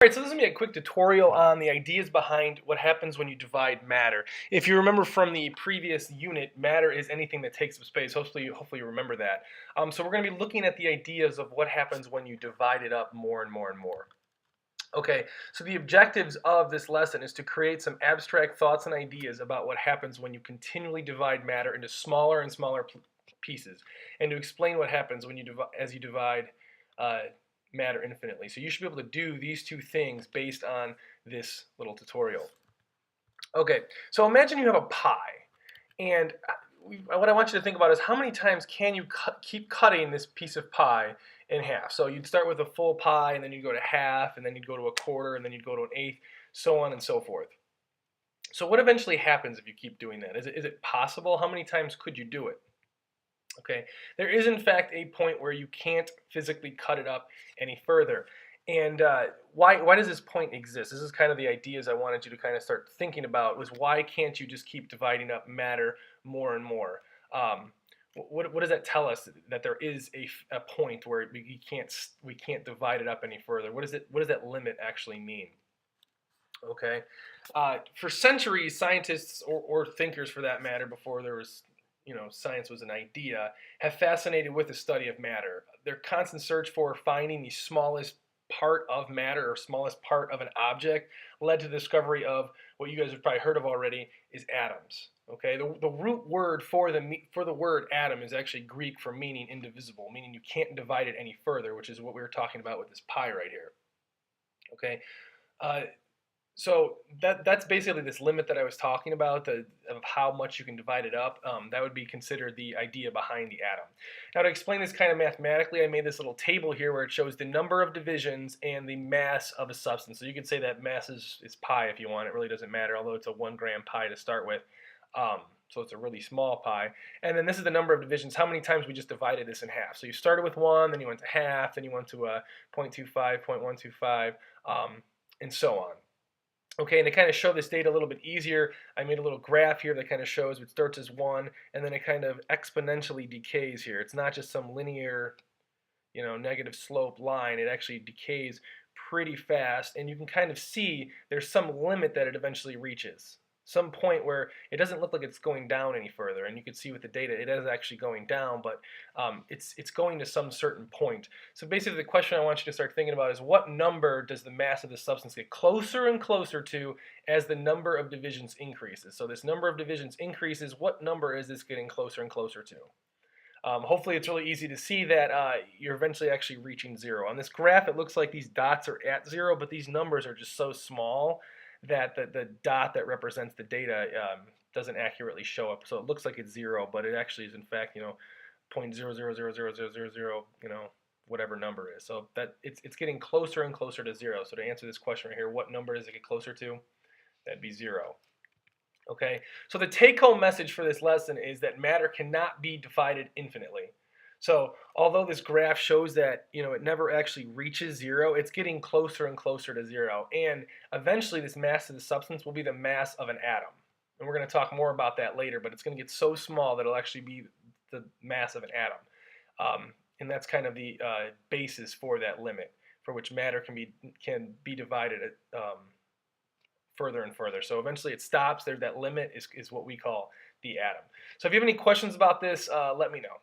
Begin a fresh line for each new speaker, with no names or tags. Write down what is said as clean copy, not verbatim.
All right, so this is going to be a quick tutorial on the ideas behind what happens when you divide matter. If you remember from the previous unit, matter is anything that takes up space. Hopefully you remember that. So we're going to be looking at the ideas of what happens when you divide it up more and more and more. Okay, so the objectives of this lesson is to create some abstract thoughts and ideas about what happens when you continually divide matter into smaller and smaller pieces, and to explain what happens when as you divide matter infinitely. So you should be able to do these two things based on this little tutorial. Okay, so imagine you have a pie, and what I want you to think about is how many times can you keep cutting this piece of pie in half. So you'd start with a full pie, and then you'd go to half, and then you'd go to a quarter, and then you'd go to an eighth, so on and so forth. So what eventually happens if you keep doing that? Is it possible? How many times could you do it? Okay, there is in fact a point where you can't physically cut it up any further. And why does this point exist? This is kind of the ideas I wanted you to kind of start thinking about, was why can't you just keep dividing up matter more and more? What does that tell us? That there is a point where we can't divide it up any further. What does that limit actually mean? Okay, for centuries, scientists or thinkers, for that matter, before there was science was an idea, have fascinated with the study of matter. Their constant search for finding the smallest part of matter or smallest part of an object led to the discovery of what you guys have probably heard of already, is atoms. Okay, the root word for the word atom is actually Greek for meaning indivisible, meaning you can't divide it any further, which is what we were talking about with this pie right here. Okay, so that's basically this limit that I was talking about, of how much you can divide it up. That would be considered the idea behind the atom. Now, to explain this kind of mathematically, I made this little table here where it shows the number of divisions and the mass of a substance. So you could say that mass is pi if you want. It really doesn't matter, although it's a 1 gram pie to start with. So it's a really small pie. And then this is the number of divisions, how many times we just divided this in half. So you started with 1, then you went to half, then you went to 0.25, 0.125, and so on. Okay, and to kind of show this data a little bit easier, I made a little graph here that kind of shows it starts as 1, and then it kind of exponentially decays here. It's not just some linear, negative slope line. It actually decays pretty fast, and you can kind of see there's some limit that it eventually reaches. Some point where it doesn't look like it's going down any further, and you can see with the data it is actually going down, but it's going to some certain point. So basically the question I want you to start thinking about is, what number does the mass of the substance get closer and closer to as the number of divisions increases? So this number of divisions increases, what number is this getting closer and closer to? Hopefully it's really easy to see that you're eventually actually reaching 0. On this graph it looks like these dots are at 0, but these numbers are just so small that the dot that represents the data doesn't accurately show up. So it looks like it's 0, but it actually is in fact 0.0000000, whatever number is. So that it's getting closer and closer to 0. So to answer this question right here, what number does it get closer to? That'd be 0. Okay, so the take-home message for this lesson is that matter cannot be divided infinitely. So although this graph shows that it never actually reaches 0, it's getting closer and closer to 0, and eventually this mass of the substance will be the mass of an atom. And we're going to talk more about that later, but it's going to get so small that it'll actually be the mass of an atom. And that's kind of the basis for that limit, for which matter can be divided further and further. So eventually it stops there. That limit is what we call the atom. So if you have any questions about this, let me know.